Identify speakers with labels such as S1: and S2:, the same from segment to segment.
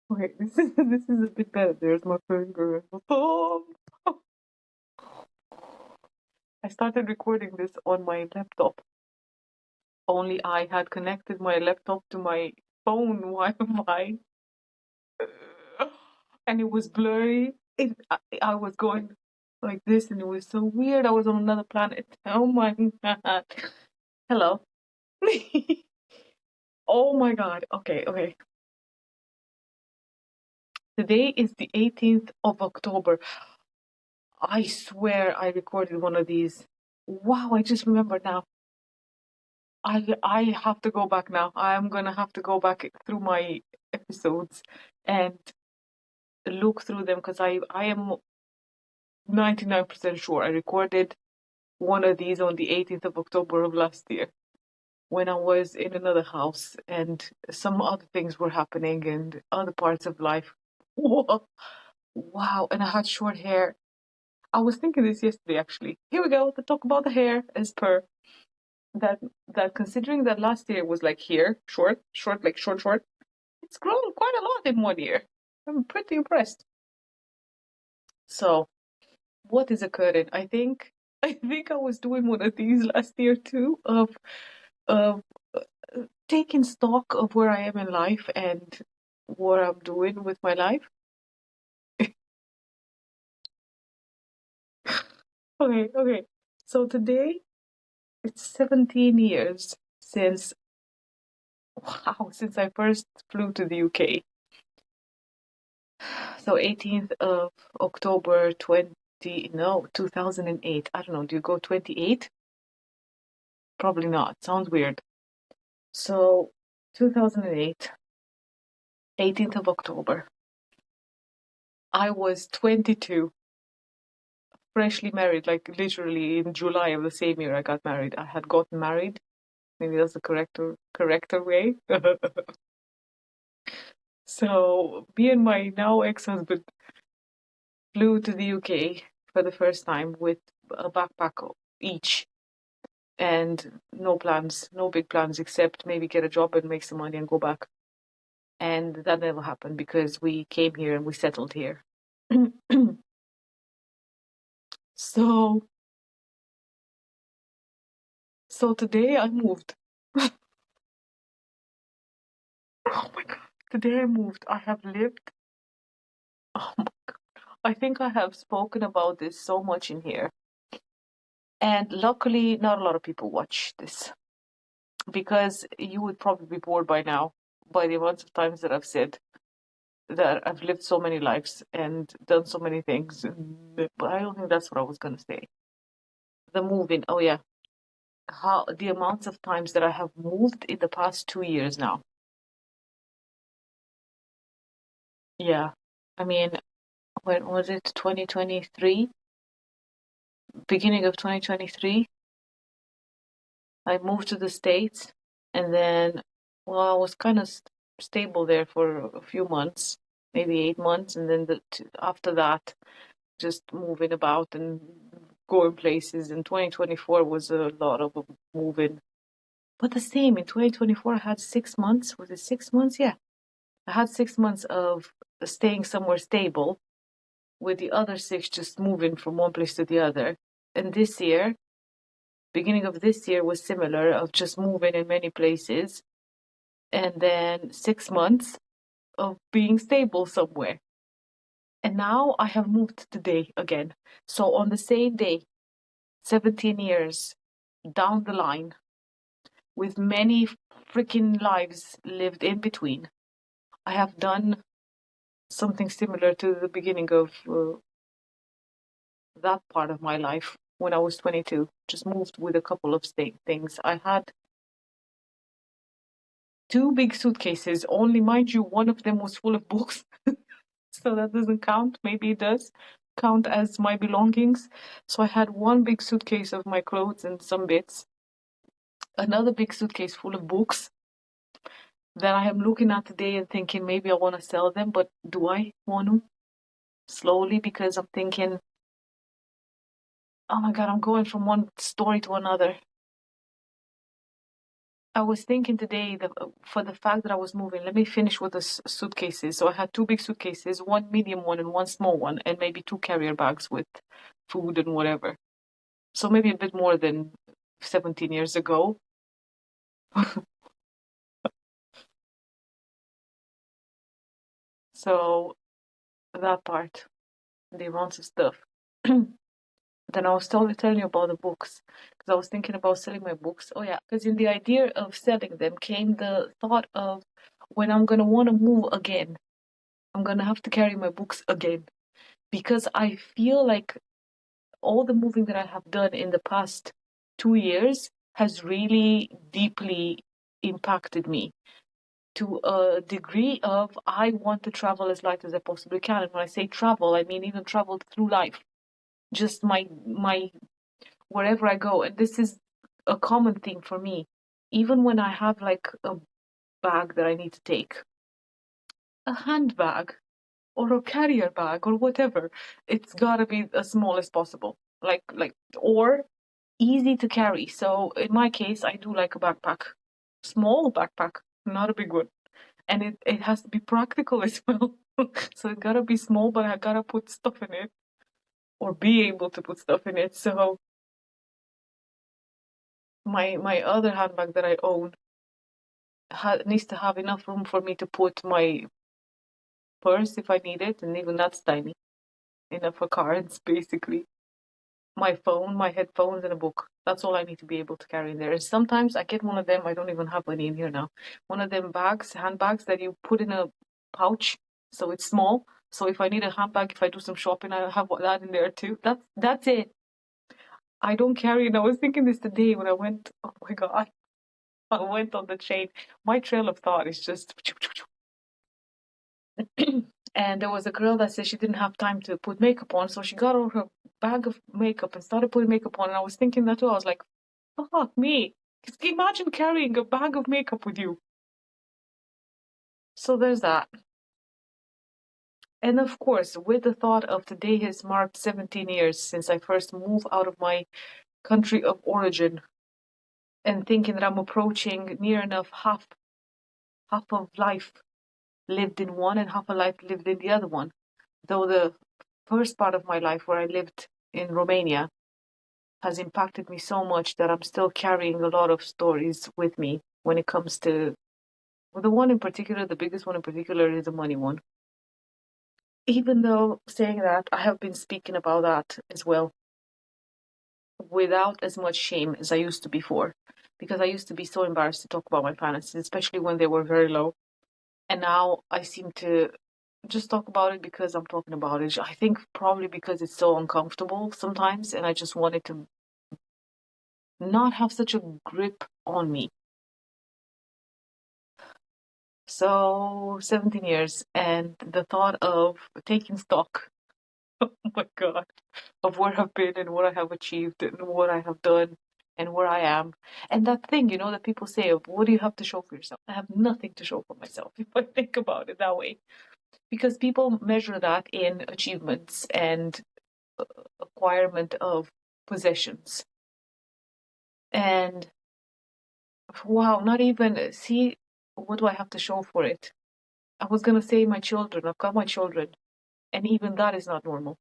S1: Okay, this is a bit better. There's my finger. Oh, I started recording this on my laptop. Only I had connected my laptop to my phone Wi-Fi, and it was blurry. I was going like this, and it was so weird. I was on another planet. Oh my god! Hello. Oh my god. Okay, okay. Today is the 18th of October. I swear I recorded one of these. Wow, I just remembered now. I have to go back now. I'm gonna have to go back through my episodes and look through them because I am 99% sure I recorded one of these on the 18th of October of last year when I was in another house and some other things were happening and other parts of life. Whoa. Wow, and I had short hair. I was thinking this yesterday actually. Here we go to talk about the hair as per that that considering that last year was like here, short, like short, it's grown quite a lot in 1 year. I'm pretty impressed. So, what is occurring? I think I was doing one of these last year too of taking stock of where I am in life and what I'm doing with my life. Okay, okay. So today it's 17 years since wow, since I first flew to the UK. So 18th of October 2008. I don't know, do you go 28? Probably not. Sounds weird. So 2008, 18th of October. I was 22, freshly married, like literally in July of the same year I got married. I had gotten married. Maybe that's the correcter way. So me and my now ex-husband flew to the UK for the first time with a backpack each and no plans, no big plans except maybe get a job and make some money and go back. And that never happened because we came here and we settled here. So so today I moved. Oh my god. Today I moved. I have lived. Oh my god. I think I have spoken about this so much in here. And luckily not a lot of people watch this because you would probably be bored by now by the amount of times that I've said that I've lived so many lives and done so many things. But I don't think that's what I was gonna say. The moving. Oh yeah. How the amounts of times that I have moved in the past 2 years now. Yeah. I mean, when was it? 2023? Beginning of 2023, I moved to the States and then, well, I was kind of stable there for a few months, maybe 8 months, and then after that, just moving about and going places. And 2024 was a lot of moving. But the same, in 2024, I had 6 months. Was it 6 months? Yeah. I had 6 months of staying somewhere stable, with the other six just moving from one place to the other. And this year, beginning of this year was similar of just moving in many places and then 6 months of being stable somewhere. And now I have moved today again. So on the same day, 17 years down the line, with many freaking lives lived in between, I have done something similar to the beginning of that part of my life when I was 22. Just moved with a couple of things. I had two big suitcases, only mind you, one of them was full of books. So that doesn't count. Maybe it does count as my belongings. So I had one big suitcase of my clothes and some bits, another big suitcase full of books that I am looking at today and thinking maybe I want to sell them, but do I want to? Slowly, because I'm thinking, oh my God, I'm going from one story to another. I was thinking today that for the fact that I was moving, let me finish with the suitcases. So I had two big suitcases, one medium one and one small one, and maybe two carrier bags with food and whatever. So maybe a bit more than 17 years ago. So that part, the amounts of stuff. Then I was telling you about the books because I was thinking about selling my books. Oh yeah, because in the idea of selling them came the thought of when I'm gonna want to move again, I'm gonna have to carry my books again because I feel like all the moving that I have done in the past 2 years has really deeply impacted me to a degree of I want to travel as light as I possibly can. And when I say travel, I mean even travel through life. Just my wherever I go. And this is a common thing for me. Even when I have like a bag that I need to take, a handbag or a carrier bag or whatever, it's gotta be as small as possible. Or easy to carry. So in my case, I do like a backpack. Small backpack, not a big one. And it has to be practical as well. So it gotta be small, but I gotta put stuff in it or be able to put stuff in it. So my other handbag that I own needs to have enough room for me to put my purse if I need it, and even that's tiny. Enough for cards, basically. My phone, my headphones, and a book. That's all I need to be able to carry in there. And sometimes I get one of them, I don't even have any in here now. One of them bags, handbags that you put in a pouch, so it's small. So if I need a handbag, if I do some shopping, I have that in there too. That's it. I don't carry it. I was thinking this today when I went, oh my God, I went on the train. My trail of thought is just and there was a girl that said she didn't have time to put makeup on, so she got out her bag of makeup and started putting makeup on. And I was thinking that too. I was like, fuck me. Imagine carrying a bag of makeup with you. So there's that. And of course, with the thought of today has marked 17 years since I first moved out of my country of origin, and thinking that I'm approaching near enough half of life lived in one and half a life lived in the other one. Though the first part of my life where I lived in Romania has impacted me so much that I'm still carrying a lot of stories with me when it comes to the one in particular, the biggest one in particular is the money one. Even though saying that, I have been speaking about that as well without as much shame as I used to before. Because I used to be so embarrassed to talk about my finances, especially when they were very low. And now I seem to just talk about it because I'm talking about it. I think probably because it's so uncomfortable sometimes, and I just wanted to not have such a grip on me. So 17 years, and the thought of taking stock, oh my God, of where I've been and what I have achieved and what I have done and where I am. And that thing, that people say, what do you have to show for yourself? I have nothing to show for myself if I think about it that way. Because people measure that in achievements and acquirement of possessions. And wow, not even see what do I have to show for it? I was gonna say my children. I've got my children, and even that is not normal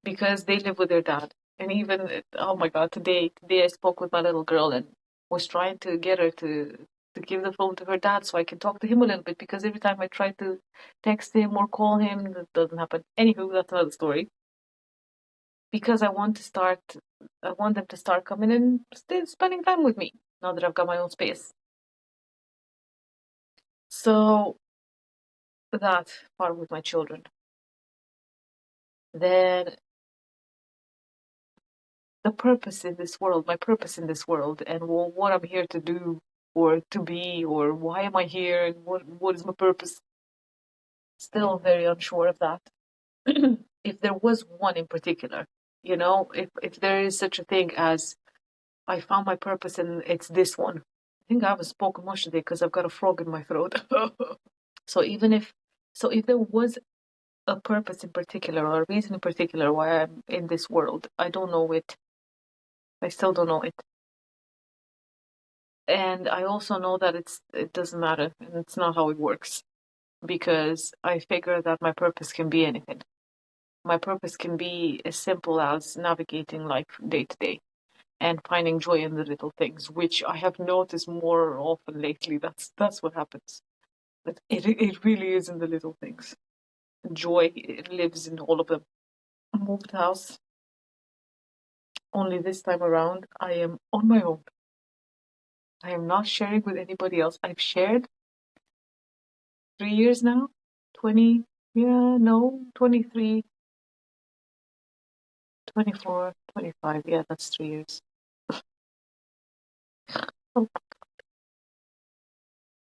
S1: because they live with their dad. And even oh my God, today I spoke with my little girl and was trying to get her to give the phone to her dad so I can talk to him a little bit because every time I try to text him or call him, that doesn't happen. Anywho, that's another story. Because I want them to start coming and still spending time with me now that I've got my own space. So that part with my children. Then the purpose in this world, my purpose in this world, and what I'm here to do or to be, or why am I here, and what is my purpose. Still very unsure of that. If there was one in particular, if there is such a thing as I found my purpose and it's this one. I think I haven't spoken much today because I've got a frog in my throat. So if there was a purpose in particular or a reason in particular why I'm in this world, I don't know it. I still don't know it. And I also know that it doesn't matter and it's not how it works, because I figure that my purpose can be anything. My purpose can be as simple as navigating life day to day and finding joy in the little things, which I have noticed more often lately. That's what happens. But it really is in the little things. Joy, it lives in all of them. I moved house. Only this time around, I am on my own. I am not sharing with anybody else. I've shared 3 years now. 20, yeah, no, 23, 24, 25. Yeah, that's 3 years.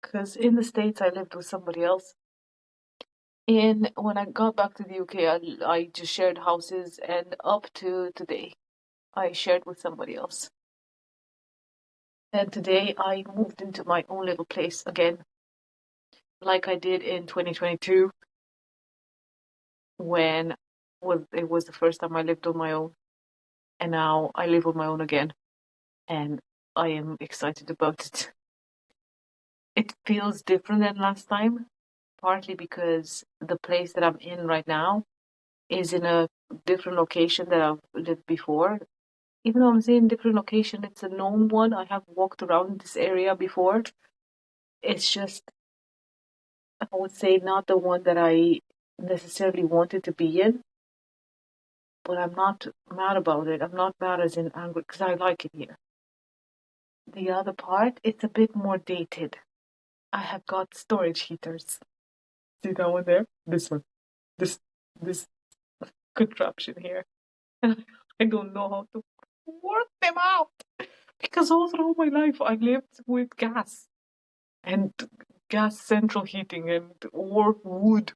S1: Because in the States, I lived with somebody else. And when I got back to the UK, I just shared houses, and up to today, I shared with somebody else. And today, I moved into my own little place again, like I did in 2022, when it was the first time I lived on my own. And now I live on my own again, and I am excited about it. It feels different than last time, partly because the place that I'm in right now is in a different location that I've lived before. Even though I'm saying different location, it's a known one. I have walked around this area before. It's just, I would say, not the one that I necessarily wanted to be in, but I'm not mad about it. I'm not mad as in angry because I like it here. The other part, it's a bit more dated. I have got storage heaters. See that one there? This one. This contraption here. And I don't know how to work them out. Because all throughout my life I lived with gas and gas central heating and or wood.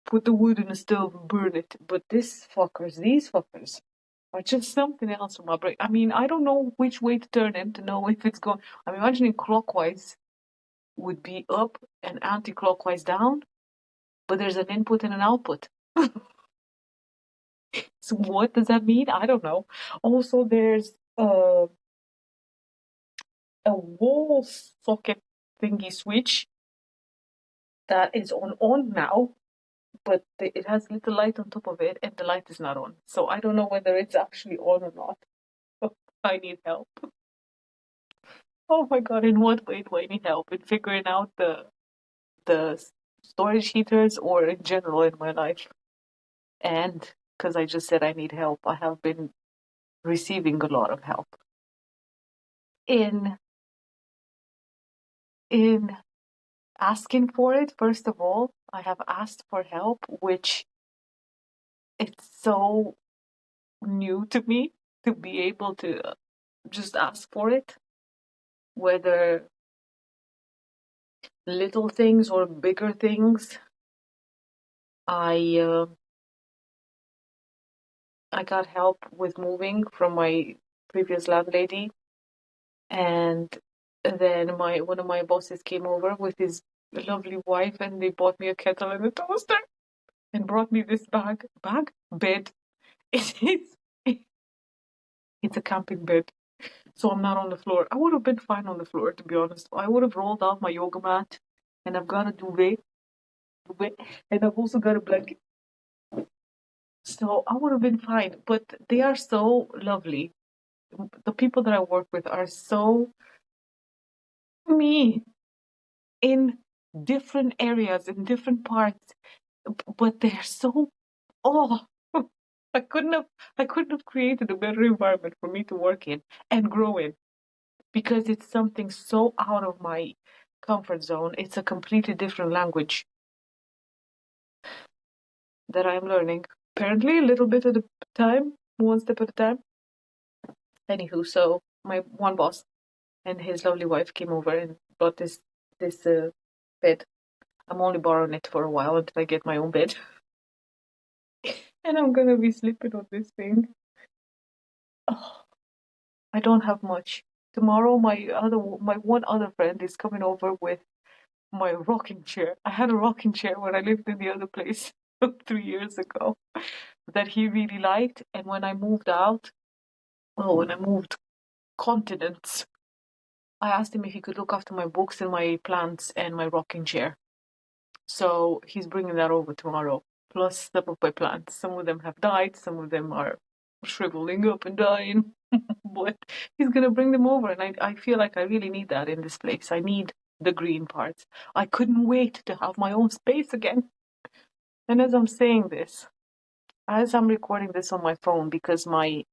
S1: Put the wood in the stove and burn it. But these fuckers are just something else from my brain. I mean, I don't know which way to turn it to know if it's going. I'm imagining clockwise would be up and anti-clockwise down, but there's an input and an output. So what does that mean? I don't know. Also, there's a wall socket thingy switch that is on now, but it has a little light on top of it, and the light is not on. So I don't know whether it's actually on or not. I need help. Oh my god! In what way do I need help? In figuring out the storage heaters, or in general in my life? And because I just said I need help, I have been receiving a lot of help in in asking for it. First of all, I have asked for help, which it's so new to me to be able to just ask for it, whether little things or bigger things. I I got help with moving from my previous landlady, and then my one of my bosses came over with his lovely wife, and they bought me a kettle and a toaster and brought me this bed. It is it's a camping bed, so I'm not on the floor. I would have been fine on the floor, to be honest. I would have rolled out my yoga mat, and I've got a duvet, and I've also got a blanket. So I would have been fine, but they are so lovely. The people that I work with are so me in different areas, in different parts, but they're so, oh, I couldn't have I couldn't have created a better environment for me to work in and grow in, because it's something so out of my comfort zone. It's a completely different language that I'm learning. Apparently, a little bit at a time, one step at a time. Anywho, so my one boss and his lovely wife came over and brought this bed. I'm only borrowing it for a while until I get my own bed, and I'm gonna be sleeping on this thing. Oh, I don't have much. Tomorrow, my one other friend is coming over with my rocking chair. I had a rocking chair when I lived in the other place 3 years ago that he really liked, and when I moved out, when I moved continents, I asked him if he could look after my books and my plants and my rocking chair. So he's bringing that over tomorrow. Plus some of my plants. Some of them have died, some of them are shriveling up and dying. But he's gonna bring them over, and I feel like I really need that in this place. I need the green parts. I couldn't wait to have my own space again. And as I'm saying this, as I'm recording this on my phone, because my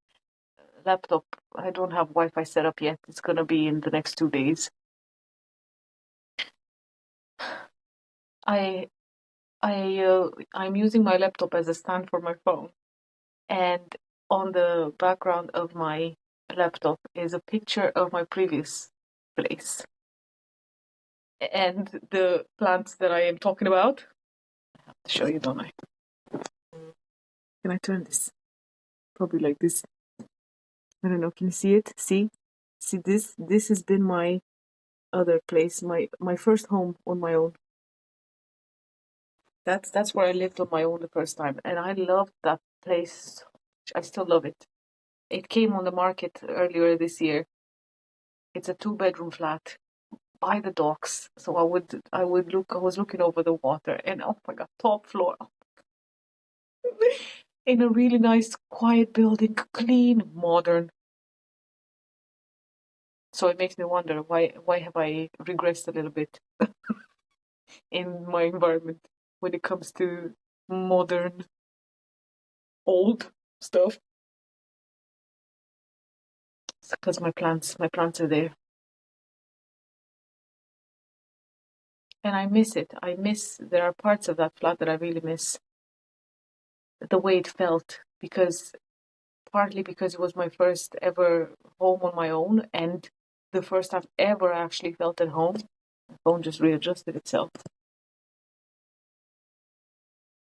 S1: laptop, I don't have Wi-Fi set up yet. It's gonna be in the next 2 days. I I'm using my laptop as a stand for my phone, and on the background of my laptop is a picture of my previous place and the plants that I am talking about. I have to show you, don't I? Can I turn this? Probably like this. I don't know. Can you see it? See this? This has been my other place, my first home on my own. That's where I lived on my own the first time, and I loved that place. I still love it. It came on the market earlier this year. It's a 2-bedroom flat by the docks. So I was looking over the water, and oh my God, top floor. In a really nice, quiet building, clean, modern. So it makes me wonder why have I regressed a little bit in my environment when it comes to modern, old stuff. It's because my plants are there. And I miss it. There are parts of that flat that I really miss. The way it felt, because partly because it was my first ever home on my own, and the first I've ever actually felt at home. My phone just readjusted itself.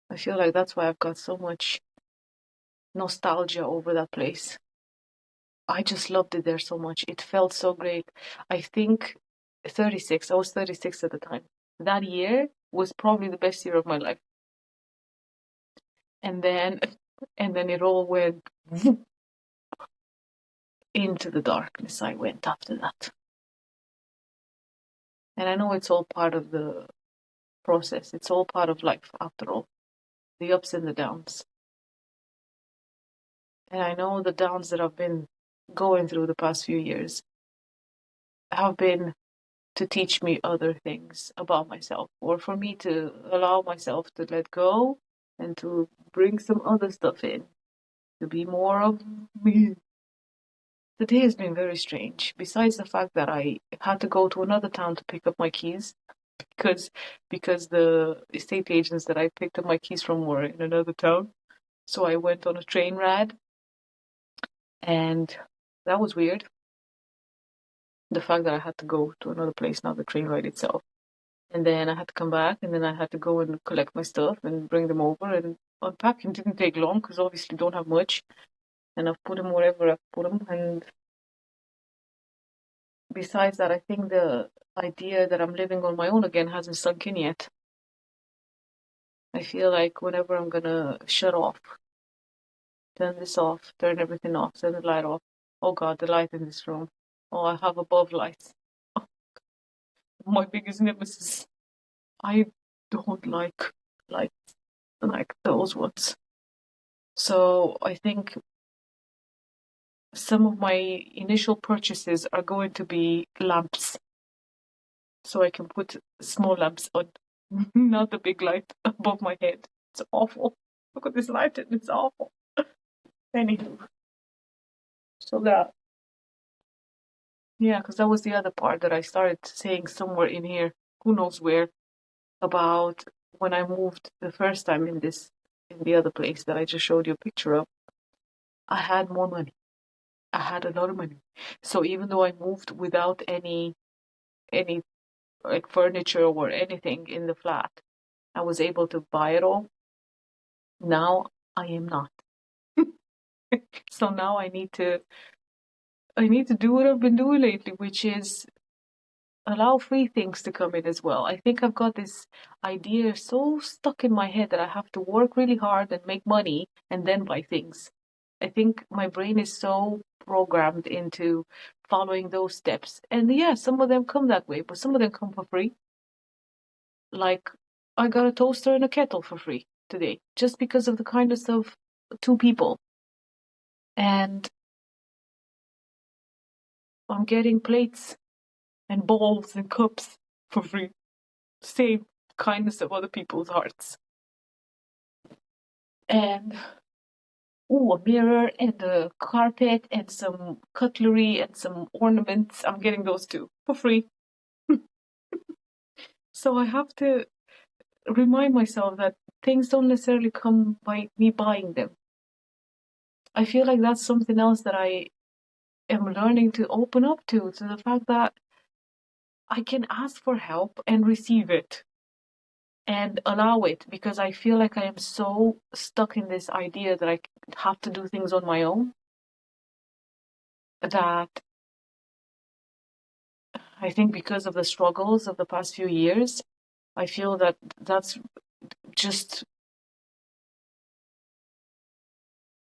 S1: I feel like that's why I've got so much nostalgia over that place. I just loved it there so much. It felt so great. I think 36, I was 36 at the time. That year was probably the best year of my life. And then it all went into the darkness. I went after that. And I know it's all part of the process. It's all part of life after all. The ups and the downs. And I know the downs that I've been going through the past few years have been to teach me other things about myself, or for me to allow myself to let go and to bring some other stuff in, to be more of me. The day has been very strange, besides the fact that I had to go to another town to pick up my keys because the estate agents that I picked up my keys from were in another town. So I went on a train ride, and that was weird. The fact that I had to go to another place, not the train ride itself. And then I had to come back, and then I had to go and collect my stuff and bring them over. And unpacking didn't take long because obviously don't have much, and I've put them wherever I've put them. And besides that, I think the idea that I'm living on my own again hasn't sunk in yet. I feel like whenever I'm gonna shut off, turn this off, turn everything off, turn the light off. Oh God, the light in this room. Oh, I have above lights. My biggest nemesis. I don't like those ones. So I think some of my initial purchases are going to be lamps. So I can put small lamps on, not the big light above my head. It's awful. Look at this light and it's awful. Anywho, so that, yeah, because that was the other part that I started saying somewhere in here, who knows where, about when I moved the first time in the other place that I just showed you a picture of. I had more money. I had a lot of money. So even though I moved without any like furniture or anything in the flat, I was able to buy it all. Now I am not. So now I need to do what I've been doing lately, which is allow free things to come in as well. I think I've got this idea so stuck in my head that I have to work really hard and make money and then buy things. I think my brain is so programmed into following those steps. And yeah, some of them come that way, but some of them come for free. Like, I got a toaster and a kettle for free today, just because of the kindness of two people. And I'm getting plates and bowls and cups for free. Same kindness of other people's hearts. And a mirror and a carpet and some cutlery and some ornaments. I'm getting those too for free. So I have to remind myself that things don't necessarily come by me buying them. I feel like that's something else that I am learning to open up to the fact that I can ask for help and receive it and allow it, because I feel like I am so stuck in this idea that I have to do things on my own, that I think because of the struggles of the past few years, I feel that that's just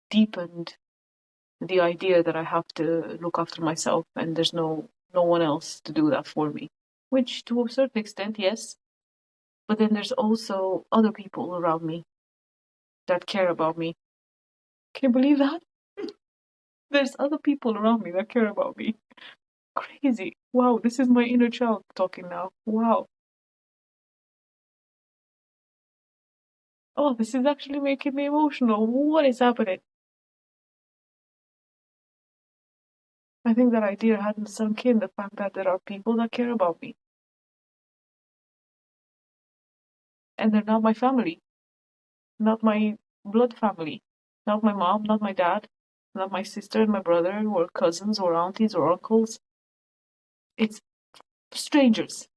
S1: deepened the idea that I have to look after myself and there's no one else to do that for me. Which, to a certain extent, yes. But then there's also other people around me that care about me. Can you believe that? There's other people around me that care about me. Crazy. Wow, this is my inner child talking now. Wow. Oh, this is actually making me emotional. What is happening? I think that idea hadn't sunk in, the fact that there are people that care about me. And they're not my family, not my blood family, not my mom, not my dad, not my sister and my brother, or cousins, or aunties, or uncles. It's strangers,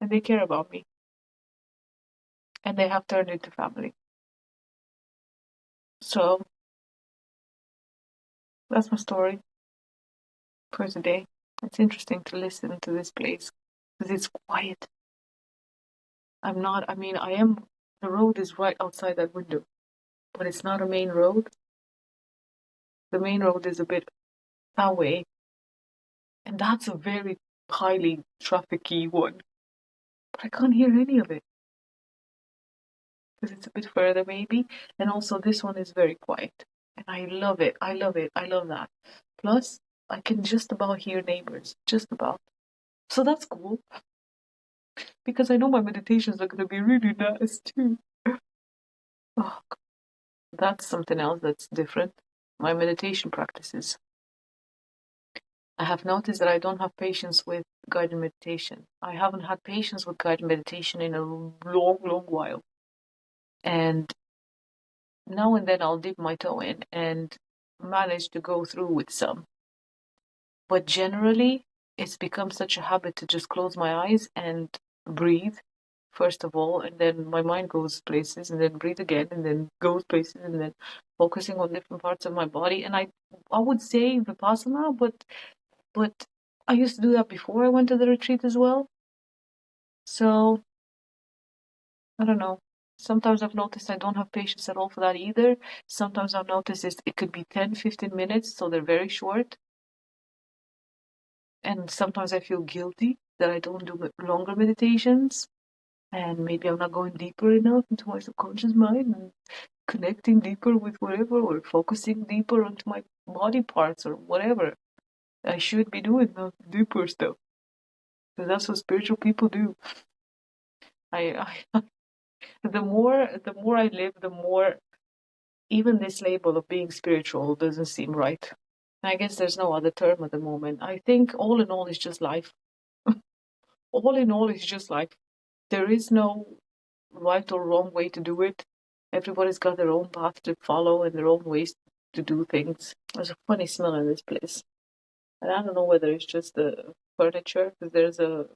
S1: and they care about me. And they have turned into family. So, that's my story for today. It's interesting to listen to this place, because it's quiet. I mean, the road is right outside that window, but it's not a main road. The main road is a bit that way, and that's a very highly trafficy one. But I can't hear any of it because it's a bit further, maybe. And also, this one is very quiet, and I love it. I love it. I love that. Plus, I can just about hear neighbors, just about. So that's cool, because I know my meditations are going to be really nice too. Oh, that's something else that's different. My meditation practices. I have noticed that I don't have patience with guided meditation. I haven't had patience with guided meditation in a long, long while. And now and then I'll dip my toe in and manage to go through with some. But generally, it's become such a habit to just close my eyes and breathe, first of all, and then my mind goes places, and then breathe again, and then goes places, and then focusing on different parts of my body. And I would say Vipassana, but I used to do that before I went to the retreat as well. So, I don't know. Sometimes I've noticed I don't have patience at all for that either. Sometimes I've noticed it could be 10, 15 minutes, so they're very short. And sometimes I feel guilty that I don't do longer meditations. And maybe I'm not going deeper enough into my subconscious mind and connecting deeper with whatever, or focusing deeper onto my body parts or whatever. I should be doing the deeper stuff. Because that's what spiritual people do. I the more I live, the more even this label of being spiritual doesn't seem right. I guess there's no other term at the moment. I think all in all is just life. All in all is just life. There is no right or wrong way to do it. Everybody's got their own path to follow and their own ways to do things. There's a funny smell in this place. And I don't know whether it's just the furniture, because there's a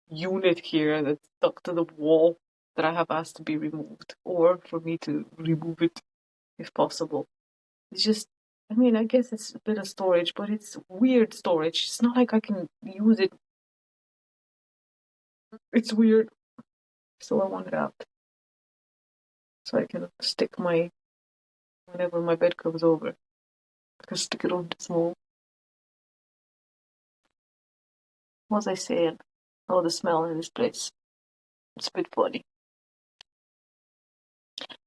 S1: unit here that's stuck to the wall that I have asked to be removed, or for me to remove it if possible. It's just, I mean, I guess it's a bit of storage, but it's weird storage. It's not like I can use it. It's weird. So I want it out. So I can stick whenever my bed comes over, I can stick it on this wall. What was I saying? Oh, the smell in this place. It's a bit funny.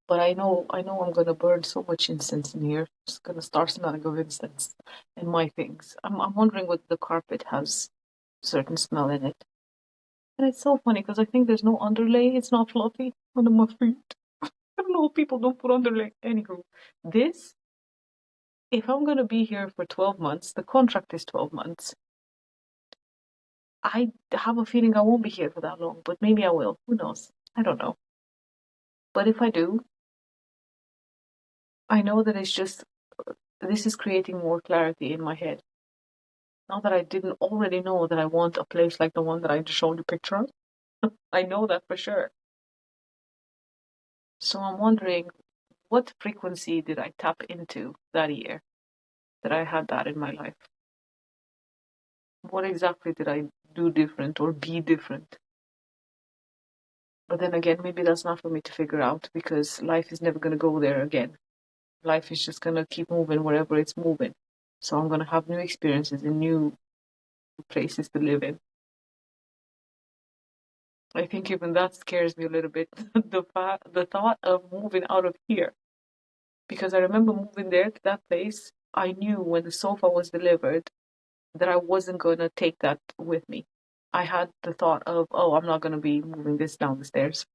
S1: But I know I'm gonna burn so much incense in here. It's gonna start smelling of incense in my things. I'm wondering whether the carpet has certain smell in it. And it's so funny because I think there's no underlay. It's not fluffy under my feet. I don't know if people don't put underlay. Anywho, this, if I'm gonna be here for 12 months, the contract is 12 months. I have a feeling I won't be here for that long, but maybe I will. Who knows? I don't know. But if I do, I know that it's just, this is creating more clarity in my head. Not that I didn't already know that I want a place like the one that I just showed you a picture of. I know that for sure. So I'm wondering, what frequency did I tap into that year that I had that in my life? What exactly did I do different or be different? But then again, maybe that's not for me to figure out because life is never going to go there again. Life is just going to keep moving wherever it's moving. So I'm going to have new experiences and new places to live in. I think even that scares me a little bit. The thought of moving out of here. Because I remember moving there to that place, I knew when the sofa was delivered that I wasn't going to take that with me. I had the thought of, oh, I'm not going to be moving this down the stairs.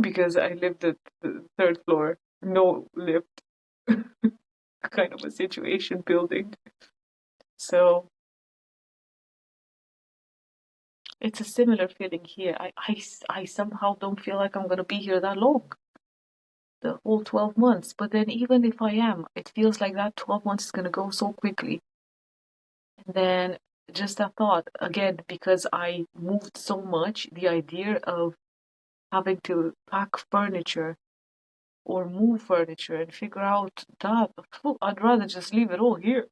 S1: Because I lived at the third floor, no lift, kind of a situation building. So it's a similar feeling here. I somehow don't feel like I'm going to be here that long, the whole 12 months. But then even if I am, it feels like that 12 months is going to go so quickly. And then just that thought, again, because I moved so much, the idea of having to pack furniture or move furniture and figure out that, I'd rather just leave it all here.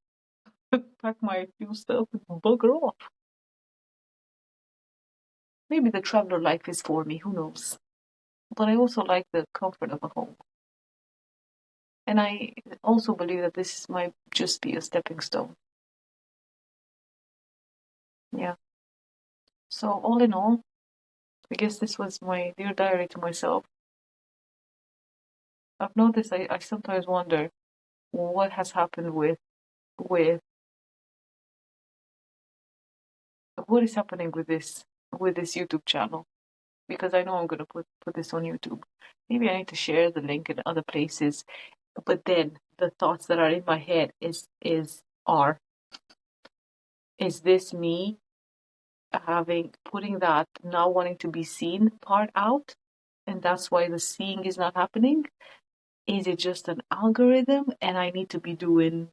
S1: Pack my few stuff and bugger off. Maybe the traveler life is for me, who knows? But I also like the comfort of a home. And I also believe that this might just be a stepping stone. Yeah. So all in all, I guess this was my dear diary to myself. I've noticed I sometimes wonder what has happened with what is happening with this YouTube channel. Because I know I'm gonna put this on YouTube. Maybe I need to share the link in other places. But then the thoughts that are in my head is this me putting that not wanting to be seen part out, and that's why the seeing is not happening? Is it just an algorithm and I need to be doing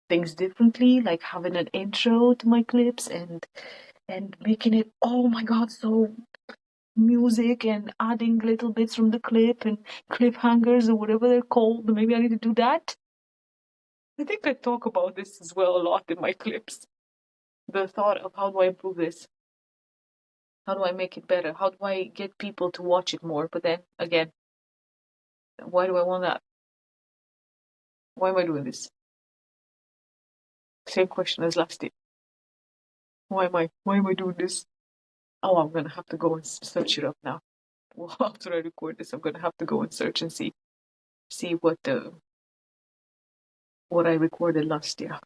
S1: things differently, like having an intro to my clips and making it, oh my god, so music, and adding little bits from the clip and cliffhangers or whatever they're called? Maybe I need to do that. I think I talk about this as well a lot in my clips. The thought of, how do I improve this? How do I make it better? How do I get people to watch it more? But then again, why do I want that? Why am I doing this? Same question as last year. Why am I doing this? Oh, I'm gonna have to go and search it up now. Well, after I record this, I'm gonna have to go and search and see what I recorded last year.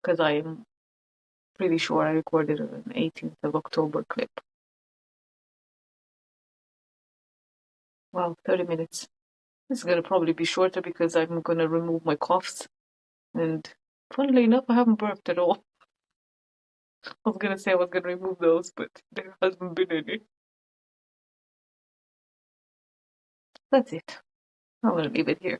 S1: Because I am pretty sure I recorded an 18th of October clip. Wow, 30 minutes. This is gonna probably be shorter because I'm gonna remove my coughs. And funnily enough, I haven't burped at all. I was gonna say I was gonna remove those, but there hasn't been any. That's it. I'm gonna leave it here.